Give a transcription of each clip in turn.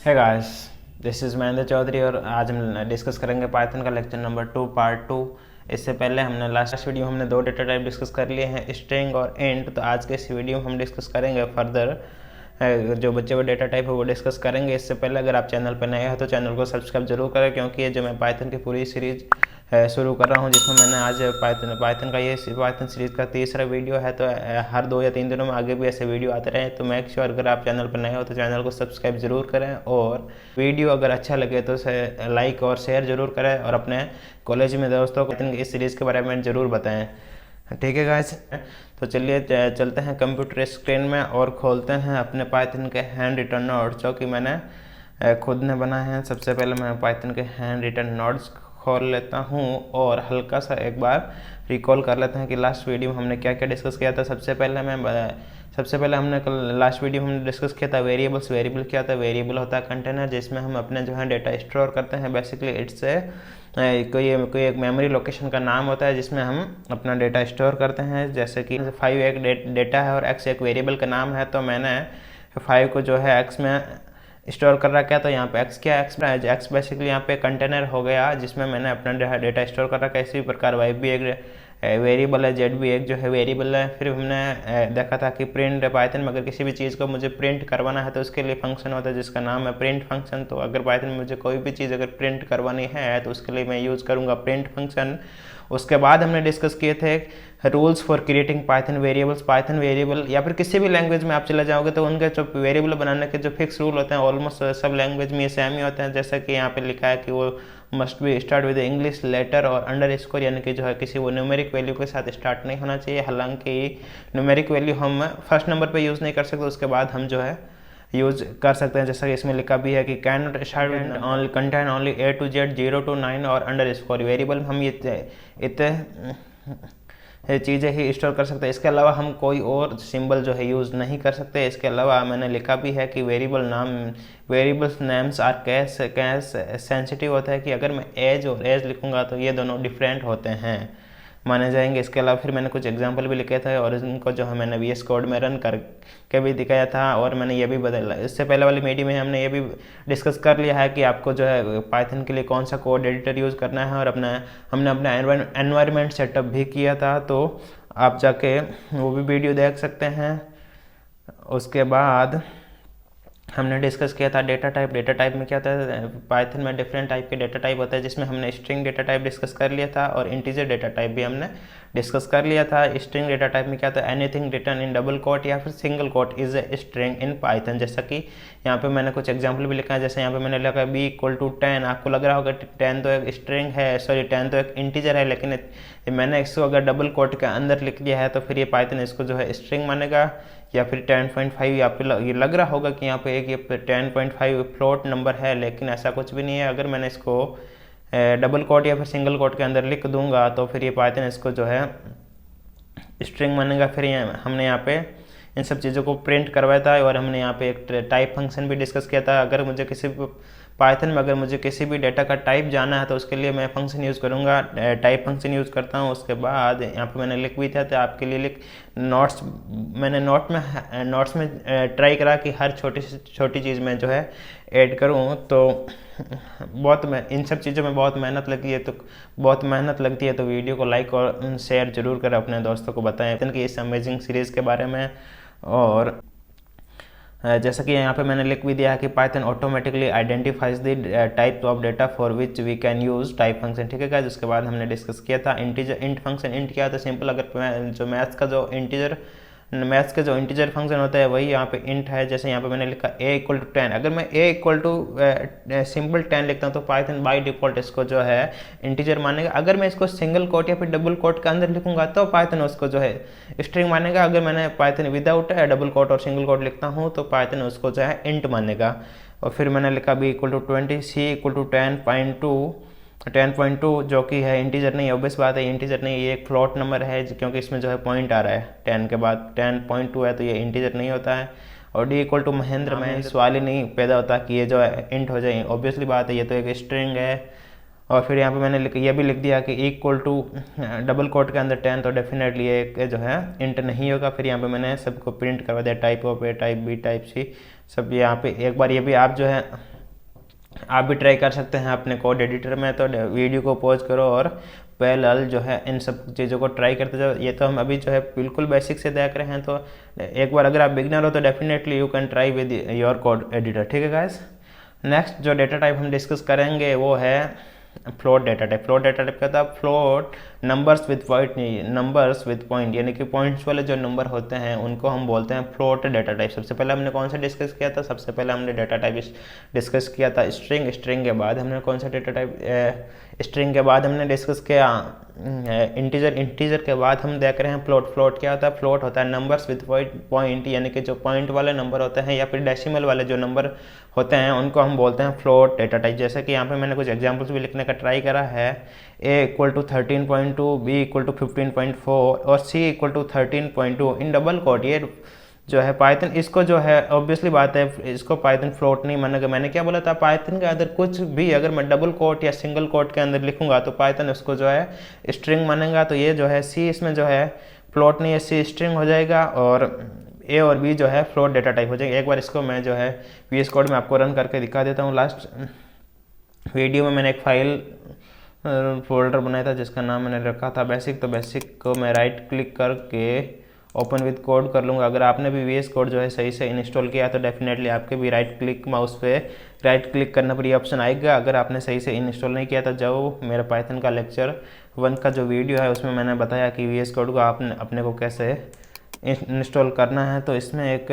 है guys, this is Mahendra Chaudhary और आज हम डिस्कस करेंगे पाइथन का लेक्चर नंबर 2 पार्ट 2। इससे पहले हमने लास्ट वीडियो में हमने दो डेटा टाइप डिस्कस कर लिए हैं, स्ट्रिंग और इंट। तो आज के इस वीडियो में हम डिस्कस करेंगे फर्दर जो बच्चे वो डेटा टाइप है वो डिस्कस करेंगे। इससे पहले अगर आप चैनल पर नए हो तो चैनल को सब्सक्राइब जरूर करें, क्योंकि ये जो मैं पाइथन की पूरी सीरीज़ शुरू कर रहा हूँ, जिसमें मैंने आज पाइथन का ये पाइथन सीरीज़ का तीसरा वीडियो है। तो हर 2 या 3 दिनों में आगे भी ऐसे वीडियो आते रहे। तो मेक श्योर अगर आप चैनल पर नए हो तो चैनल को सब्सक्राइब जरूर करें, और वीडियो अगर अच्छा लगे तो लाइक और शेयर जरूर करें, और अपने कॉलेज में दोस्तों को इस सीरीज़ के बारे में ज़रूर बताएँ। ठीक है गाइस, तो चलिए चलते हैं कंप्यूटर स्क्रीन में और खोलते हैं अपने पाइथन के हैंड रिटन नोड्स, जो कि मैंने खुद ने बनाए हैं। सबसे पहले मैं पाइथन के हैंड रिटन नोड्स खोल लेता हूं और हल्का सा एक बार रिकॉल कर लेते हैं कि लास्ट वीडियो में हमने क्या क्या डिस्कस किया था। सबसे पहले हमने कल लास्ट वीडियो में हमने डिस्कस किया था वेरिएबल्स। वेरिएबल क्या होता है? वेरिएबल होता है कंटेनर जिसमें हम अपने जो है डेटा स्टोर करते हैं। बेसिकली इट्स कोई एक मेमोरी लोकेशन का नाम होता है जिसमें हम अपना डेटा स्टोर करते हैं। जैसे कि 5 एक डेटा है और x एक वेरिएबल का नाम है, तो मैंने 5 को जो है x में स्टोर कर रखा है। तो यहाँ पे x क्या है? x बेसिकली यहाँ पे कंटेनर हो गया जिसमें मैंने अपना डेटा स्टोर कर रखा है। इसी प्रकार y भी एक वेरिएबल है, z भी एक जो है वेरिएबल है। फिर हमने देखा था कि प्रिंट पाइथन में अगर किसी भी चीज़ को मुझे प्रिंट करवाना है तो उसके लिए फंक्शन होता है जिसका नाम है प्रिंट फंक्शन। तो अगर पाइथन में मुझे कोई भी चीज़ अगर प्रिंट करवानी है तो उसके लिए मैं यूज़ करूँगा प्रिंट फंक्शन। उसके बाद हमने डिस्कस किए थे rules for creating Python variables. Python variable या फिर किसी भी लैंग्वेज में आप चले जाओगे तो उनके जो वेरिएबल बनाने के जो फिक्स रूल होते हैं ऑलमोस्ट सब लैंग्वेज में ये सेम ही होते हैं। जैसा कि यहाँ पे लिखा है कि वो must be start with English letter और अंडरस्कोर, यानी कि जो है किसी वो न्यूमेरिक वैल्यू के साथ स्टार्ट नहीं होना चाहिए। हालांकि न्यूमेरिक वैल्यू हम फर्स्ट नंबर पे यूज़ नहीं कर सकते, उसके बाद हम जो है यूज कर सकते हैं। जैसा कि इसमें लिखा भी है कि can not start with only contain only A to Z 0 to 9 और अंडरस्कोर। वेरिएबल हम इतने चीज़ें ही स्टोर कर सकते हैं। इसके अलावा हम कोई और सिंबल जो है यूज़ नहीं कर सकते। इसके अलावा मैंने लिखा भी है कि variables names are case sensitive होता है, कि अगर मैं एज और एज लिखूंगा तो ये दोनों डिफरेंट होते हैं, माने जाएंगे। इसके अलावा फिर मैंने कुछ एग्जांपल भी लिखे थे और इनको जो है मैंने VS कोड में रन करके भी दिखाया था, और मैंने ये भी बदला। इससे पहले वाली वीडियो में हमने ये भी डिस्कस कर लिया है कि आपको जो है पाइथन के लिए कौन सा कोड एडिटर यूज़ करना है, और हमने अपना एनवायरनमेंट सेटअप भी किया था, तो आप जाके वो भी वीडियो देख सकते हैं। उसके बाद हमने डिस्कस किया था डेटा टाइप। डेटा टाइप में क्या होता है? पाइथन में डिफरेंट टाइप के डेटा टाइप होता है, जिसमें हमने स्ट्रिंग डेटा टाइप डिस्कस कर लिया था और इंटीजर डेटा टाइप भी हमने डिस्कस कर लिया था। स्ट्रिंग डेटा टाइप में क्या होता है? Anything written in double quote या फिर single quote is a string in Python. जैसा कि यहाँ पे मैंने कुछ एग्जाम्पल भी लिखा है। जैसे यहाँ पे मैंने लिखा b = 10। आपको लग रहा होगा 10 तो एक स्ट्रिंग है, 10 तो एक इंटीजर है, लेकिन मैंने इसको अगर डबल कोट के अंदर लिख दिया है तो फिर ये पाइथन इसको जो है स्ट्रिंग मानेगा। या फिर 10.5 यहाँ पे ये लग रहा होगा कि यहाँ पे एक ये 10.5 फ्लोट नंबर है, लेकिन ऐसा कुछ भी नहीं है। अगर मैंने इसको डबल कोट या फिर सिंगल कोट के अंदर लिख दूंगा तो फिर ये पाइथन इसको जो है स्ट्रिंग मानेगा। फिर हमने यहाँ पे इन सब चीज़ों को प्रिंट करवाया था, और हमने यहाँ पे एक टाइप फंक्शन भी डिस्कस किया था। अगर मुझे पाइथन में अगर मुझे किसी भी डेटा का टाइप जाना है तो उसके लिए मैं फंक्शन यूज़ करूँगा, टाइप फंक्शन यूज़ करता हूँ। उसके बाद यहाँ पे मैंने लिख भी था तो आपके लिए मैंने नोट्स में ट्राई करा कि हर छोटी से छोटी चीज़ में जो है ऐड करूँ। तो इन सब चीज़ों में बहुत मेहनत लगती है, तो वीडियो को लाइक और शेयर जरूर करें, अपने दोस्तों को बताएं कि इस अमेजिंग सीरीज़ के बारे में। और जैसा कि यहाँ पे मैंने लिख भी दिया है कि Python automatically identifies the type of data for which we can use type function. ठीक है गाइस, उसके बाद हमने डिस्कस किया था इंट फंक्शन। इंट क्या होता है? सिंपल, अगर जो मैथ्स का जो इंटीजर फंक्शन होता है वही यहाँ पे इंट है। जैसे यहाँ पे मैंने लिखा A = 10। अगर मैं A = सिंपल 10 लिखता हूँ तो पाइथन बाय डिफ़ॉल्ट इसको जो है इंटीजर मानेगा। अगर मैं इसको सिंगल कोट या फिर डबल कोट के अंदर लिखूंगा तो पाइथन उसको जो है स्ट्रिंग मानेगा। अगर मैंने पाइथन विदाउट डबल कोट और सिंगल कोट लिखता हूँ तो पाइथन उसको जो है इंट मानेगा। और फिर मैंने लिखा B = 20, C = 10.2 जो कि है इंटीजर नहीं, ऑब्वियस बात है इंटीजर नहीं, ये एक फ्लोट नंबर है क्योंकि इसमें जो है पॉइंट आ रहा है 10 के बाद 10.2 है, तो ये इंटीजर नहीं होता है। और D = महेंद्र में सवाल ही नहीं पैदा होता कि ये जो है इंट हो जाए, ऑब्वियसली बात है, ये तो एक स्ट्रिंग है। और फिर यहाँ पे मैंने ये भी लिख दिया कि = डबल कोट के अंदर 10, तो डेफिनेटली ये जो है इंट नहीं होगा। फिर यहाँ पे मैंने सबको प्रिंट करवा दिया type of A, type B, type C, सब यहाँ पे एक बार ये भी आप जो है आप भी ट्राई कर सकते हैं अपने कोड एडिटर में। तो वीडियो को पॉज करो और पैरेलल जो है इन सब चीज़ों को ट्राई करते जाओ। ये तो हम अभी जो है बिल्कुल बेसिक से देख रहे हैं, तो एक बार अगर आप बिगनर हो तो definitely you can try with your code editor. ठीक है गाइस। नेक्स्ट जो डेटा टाइप हम डिस्कस करेंगे वो है float data type. Float data type कहता है float numbers with point, numbers with point, यानी कि पॉइंट्स वाले जो नंबर होते हैं उनको हम बोलते हैं फ्लोट डेटा टाइप। सबसे पहले हमने कौन सा डिस्कस किया था? सबसे पहले हमने डेटा टाइप डिस्कस किया था स्ट्रिंग। स्ट्रिंग के बाद हमने कौन सा डेटा टाइप? स्ट्रिंग के बाद हमने डिस्कस किया इंटीजर। इंटीजर के बाद हम देख रहे हैं फ्लोट। फ्लोट क्या होता है? फ्लोट होता है नंबर्स विद पॉइंट, यानी कि जो पॉइंट वाले नंबर होते हैं या फिर डेसिमल वाले जो नंबर होते हैं उनको हम बोलते हैं फ्लोट डेटा टाइप। जैसे कि यहाँ पे मैंने कुछ एग्जांपल्स भी लिखने का ट्राई करा है। a equal to 13.2, b equal to 15.4 और c equal to 13.2 in double quote. ये जो है पाइथन, इसको जो है ऑब्वियसली बात है इसको पाइथन फ्लोट नहीं मानेगा। मैंने क्या बोला था? पाइथन के अंदर कुछ भी अगर मैं डबल कोट या सिंगल कोट के अंदर लिखूंगा तो पाइथन उसको जो है स्ट्रिंग मानेगा। तो ये जो है सी इसमें जो है फ्लोट नहीं है, सी स्ट्रिंग हो जाएगा और ए और बी जो है फ्लोट डेटा टाइप हो जाएगा। एक बार इसको मैं जो है VS कोड में आपको रन करके दिखा देता हूँ। लास्ट वीडियो में मैंने एक फाइल फोल्डर बनाया था जिसका नाम मैंने रखा था बेसिक। तो बेसिक को मैं राइट क्लिक करके ओपन विद कोड कर लूँगा। अगर आपने भी VS कोड जो है सही से इंस्टॉल किया तो डेफिनेटली आपके भी राइट क्लिक माउस पे राइट क्लिक करने पर ये ऑप्शन आएगा। अगर आपने सही से इंस्टॉल नहीं किया तो जो मेरा पाइथन का लेक्चर 1 का जो वीडियो है उसमें मैंने बताया कि VS कोड को आपने अपने को कैसे इंस्टॉल करना है। तो इसमें एक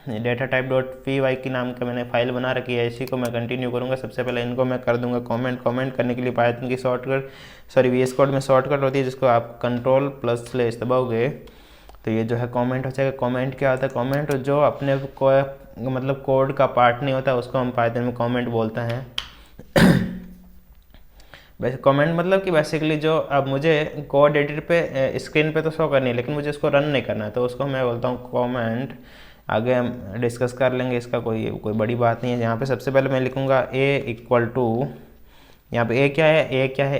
डेटा टाइप .py की नाम का मैंने फाइल बना रखी है, इसी को मैं कंटिन्यू करूँगा। सबसे पहले इनको मैं कर दूंगा कमेंट करने के लिए पाइथन की शॉर्टकट, सॉरी VS कोड में शॉर्टकट होती है जिसको आप कंट्रोल+/ दबाओगे तो ये जो है कमेंट हो जाएगा। कमेंट क्या होता है? कमेंट जो अपने को मतलब कोड का पार्ट नहीं होता उसको हम पाइथन में कमेंट बोलते हैं। वैसे कमेंट मतलब कि बेसिकली जो अब मुझे कोड एडिटर पे स्क्रीन पे तो शो करनी है लेकिन मुझे उसको रन नहीं करना है तो उसको मैं बोलता हूँ कमेंट। आगे हम डिस्कस कर लेंगे, इसका कोई बड़ी बात नहीं है। यहाँ पे सबसे पहले मैं लिखूँगा a इक्वल टू, यहाँ पे a क्या है? a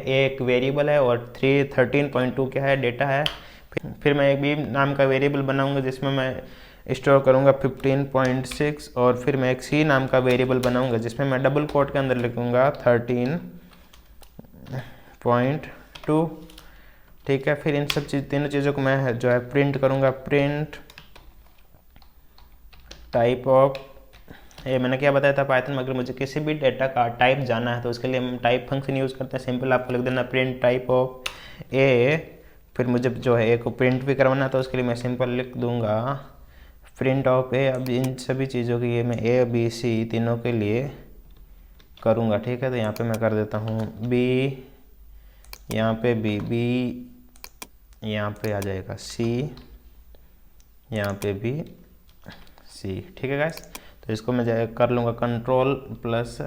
एक वेरिएबल है और 13.2 क्या है? डेटा है। फिर मैं एक b नाम का वेरिएबल बनाऊँगा जिसमें मैं स्टोर करूँगा 15.6 और फिर मैं एक c नाम का वेरिएबल बनाऊँगा जिसमें मैं डबल कोट के अंदर लिखूँगा 13.2। ठीक है। फिर इन सब तीनों चीज़ों को मैं जो है प्रिंट करूँगा। प्रिंट टाइप ऑफ, ये मैंने क्या बताया था पाइथन में अगर मुझे किसी भी डेटा का टाइप जाना है तो उसके लिए हम टाइप फंक्शन यूज़ करते हैं। सिंपल आपको लिख देना प्रिंट टाइप ऑफ ए। फिर मुझे जो है ए को प्रिंट भी करवाना है तो उसके लिए मैं सिंपल लिख दूंगा प्रिंट ऑफ ए। अब इन सभी चीज़ों के लिए मैं A B C तीनों के लिए करूँगा। ठीक है। तो यहाँ पे मैं कर देता हूँ B, यहाँ पे B यहाँ पे आ जाएगा C, यहाँ पे भी C। ठीक है गाइस। तो इसको मैं कर लूँगा कंट्रोल+S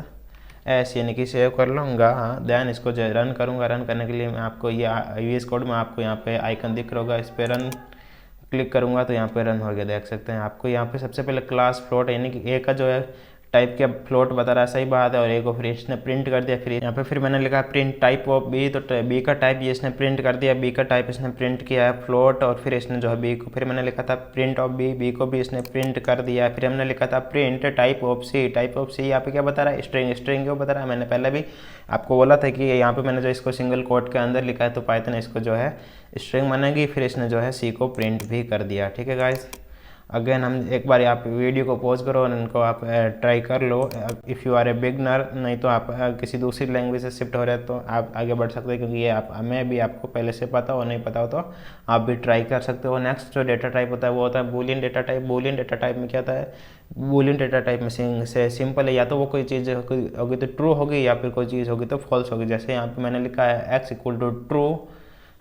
यानी कि सेव कर लूँगा। देन इसको जो रन करूँगा। रन करने के लिए मैं आपको ये VS कोड में आपको यहाँ पे आइकन दिख रहा होगा, इस पर रन क्लिक करूँगा तो यहाँ पे रन हो गया। देख सकते हैं आपको यहाँ पे सबसे पहले क्लास फ्लोट यानी कि ए का जो है टाइप के फ्लोट बता रहा है, सही बात है। और ए को फिर इसने प्रिंट कर दिया। फिर यहाँ पे फिर मैंने लिखा प्रिंट टाइप ऑफ बी, तो बी का टाइप ये इसने प्रिंट कर दिया। बी का टाइप इसने प्रिंट किया है फ्लोट। और फिर इसने जो है बी को, फिर मैंने लिखा था प्रिंट ऑफ बी को भी इसने प्रिंट कर दिया। फिर हमने लिखा था print type of C. Type of C यहाँ पे क्या बता रहा है? स्ट्रिंग। स्ट्रिंग क्यों बता रहा है? मैंने पहले भी आपको बोला था कि यहाँ पे मैंने जो इसको सिंगल कोट के अंदर लिखा है तो पाइथन इसको जो है स्ट्रिंग मानेगी। फिर इसने जो है सी को प्रिंट भी कर दिया। ठीक है गाइस। अगेन हम एक बार आप वीडियो को पॉज करो और इनको आप ट्राई कर लो। If you are a beginner, नहीं तो आप किसी दूसरी लैंग्वेज से शिफ्ट हो रहे हैं तो आप आगे बढ़ सकते हैं क्योंकि ये आप मैं भी आपको पहले से पता हो नहीं पता हो तो आप भी ट्राई कर सकते हो। नेक्स्ट जो डेटा टाइप होता है वो होता है Boolean data type. Boolean data type में क्या होता है? बूलियन डेटा टाइप में से सिंपल है, या तो वो कोई चीज़ होगी तो ट्रू होगी या फिर कोई चीज़ होगी तो फॉल्स होगी। जैसे यहाँ पे मैंने लिखा है x equal to true,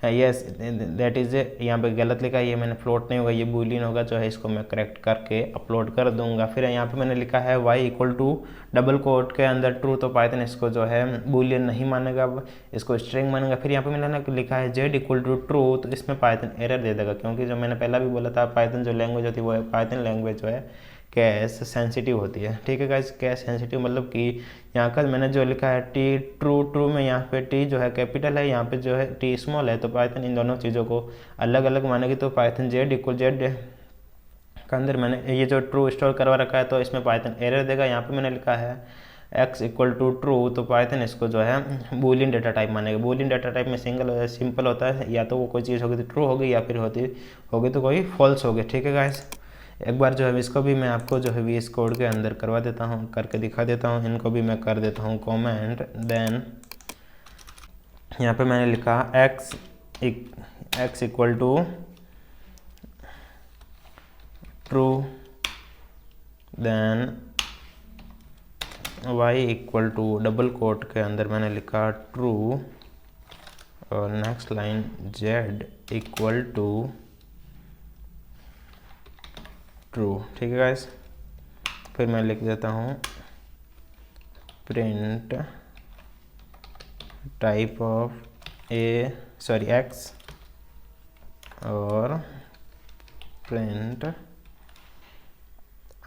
yes that is यहाँ पे गलत लिखा है, ये मैंने फ्लोट नहीं होगा, ये बूलियन होगा। जो है इसको मैं करेक्ट करके अपलोड कर दूंगा। फिर यहाँ पे मैंने लिखा है y equal to double quote के अंदर ट्रू, तो पाइथन इसको जो है बूलियन नहीं मानेगा, इसको स्ट्रिंग मानेगा। फिर यहाँ पे मैंने लिखा है z इक्वल टू ट्रू, तो इसमें पाइथन एरर दे देगा क्योंकि जो मैंने पहला भी बोला था पाइथन जो लैंग्वेज होती है वो पाइथन लैंग्वेज जो है कैश सेंसिटिव होती है। ठीक है गाइस। कैश सेंसिटिव मतलब कि यहाँ का मैंने जो लिखा है टी ट्रू में यहाँ पे टी जो है कैपिटल है, यहाँ पे जो है टी स्मॉल है, तो पाइथन इन दोनों चीज़ों को अलग अलग मानेगी। तो पाइथन z इक्वल जेड के अंदर मैंने ये जो ट्रू स्टोर करवा रखा है तो इसमें पाइथन एरर देगा। यहाँ पे मैंने लिखा है x इक्वल टू ट्रू, तो पाइथन इसको जो है बूलियन डेटा टाइप मानेगा। बूलियन डेटा टाइप में सिंपल होता है, या तो वो कोई चीज़ होगी तो ट्रू होगी, या फिर होगी तो कोई फॉल्स होगी। ठीक है गाइस, एक बार जो है इसको भी मैं आपको जो है VS कोड के अंदर करवा देता हूँ, करके दिखा देता हूँ। इनको भी मैं कर देता हूँ कमेंट। देन यहाँ पे मैंने लिखा x equal to true, then y equal to double quote के अंदर मैंने लिखा ट्रू, और next line z equal to true. ठीक है गाइस, फिर मैं लिख देता हूँ प्रिंट टाइप ऑफ x और प्रिंट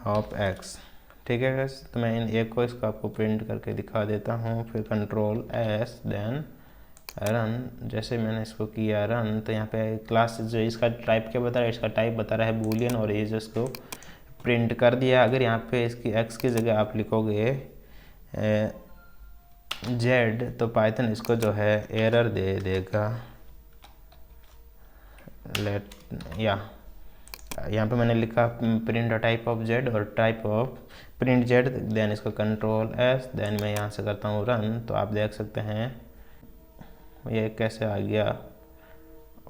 ऑफ x। ठीक है गाइस, तो मैं इन एक को इसको आपको प्रिंट करके दिखा देता हूँ। फिर कंट्रोल S, देन रन। जैसे मैंने इसको किया रन, तो यहाँ पे क्लास जो इसका टाइप क्या बता रहा है, इसका टाइप बता रहा है बूलियन, और ये जो इसको प्रिंट कर दिया। अगर यहाँ पे इसकी x की जगह आप लिखोगे z, तो पाइथन इसको जो है एरर दे देगा। यहाँ पे मैंने लिखा प्रिंट टाइप ऑफ z और type of print z, then इसको कंट्रोल S, देन मैं यहाँ से करता हूँ रन, तो आप देख सकते हैं ये कैसे आ गया।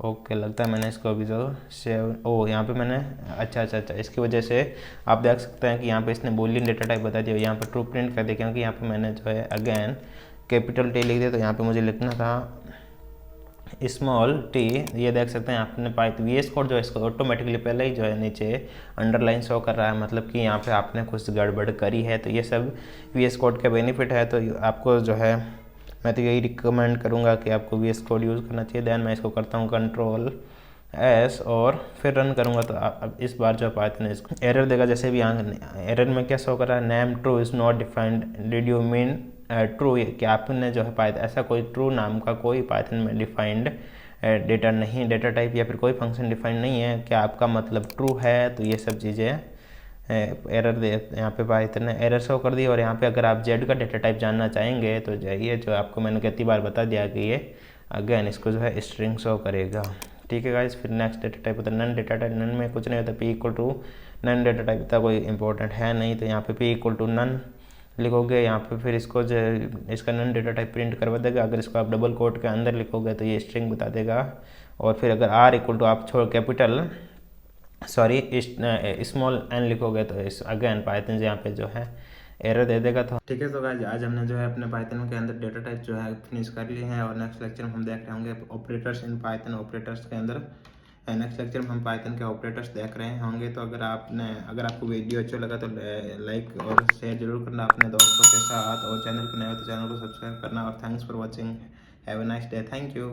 ओके, लगता है मैंने इसको अभी जो सेव यहाँ पे मैंने अच्छा, इसकी वजह से आप देख सकते हैं कि यहाँ पे इसने बूलियन डेटा टाइप बता दिया, यहाँ पे ट्रू प्रिंट कर दिया, क्योंकि यहाँ पे मैंने जो है अगेन कैपिटल T लिख दिया। तो यहाँ पे मुझे लिखना था स्मॉल t। ये देख सकते हैं आपने VS कोड जो है इसको ऑटोमेटिकली पहले ही जो है नीचे अंडरलाइन शो कर रहा है, मतलब कि यहाँ पे आपने कुछ गड़बड़ करी है। तो ये सब VS कोड का बेनिफिट है। तो आपको जो है मैं तो यही रिकमेंड करूँगा कि आपको VS कोड यूज़ करना चाहिए। देन मैं इसको करता हूँ कंट्रोल S और फिर रन करूँगा। तो अब इस बार जो पाइथन इसको एरर देगा। जैसे भी यहाँ एरर में क्या शो कर रहा है, name true is not defined, did you mean true, कि आपने जो है पाइथन ऐसा कोई ट्रू नाम का कोई पाइथन में डिफाइंड डेटा नहीं, डेटा टाइप या फिर कोई फंक्शन डिफाइंड नहीं है, क्या आपका मतलब ट्रू है। तो ये सब चीज़ें एरर दे, यहाँ पे पाइथन ने एरर शो कर दी। और यहाँ पे अगर आप z का डेटा टाइप जानना चाहेंगे तो जाइए, जो आपको मैंने कितनी बार बता दिया कि ये अगेन इसको जो है स्ट्रिंग शो करेगा। ठीक है गाइस, फिर नेक्स्ट डेटा टाइप होता है नन डेटा टाइप। नन में कुछ नहीं होता, p equal to none data type इतना कोई इंपॉर्टेंट है नहीं। तो यहाँ पे p इक्वल टू नन लिखोगे, यहाँ पे फिर इसको जो इसका नन डेटा टाइप प्रिंट करवा देगा। अगर इसको आप डबल कोट के अंदर लिखोगे तो ये स्ट्रिंग बता देगा। और फिर अगर r इक्वल टू आप कैपिटल स्मॉल n लिखोगे तो इस अगेन पाइथन यहाँ पे जो है एरर दे देगा। तो ठीक है, तो गाइस आज हमने जो है अपने पाइथन के अंदर डेटा टाइप जो है फिनिश कर लिए हैं। और नेक्स्ट लेक्चर में हम देख रहे होंगे ऑपरेटर्स इन पाइथन, ऑपरेटर्स के अंदर नेक्स्ट लेक्चर में हम पाइथन के ऑपरेटर्स देख रहे होंगे। तो अगर आपको वीडियो अच्छा लगा तो लाइक और शेयर जरूर करना अपने दोस्तों के साथ, और चैनल पर नए हो तो चैनल को सब्सक्राइब करना। और thanks for watching, have a nice day, thank you.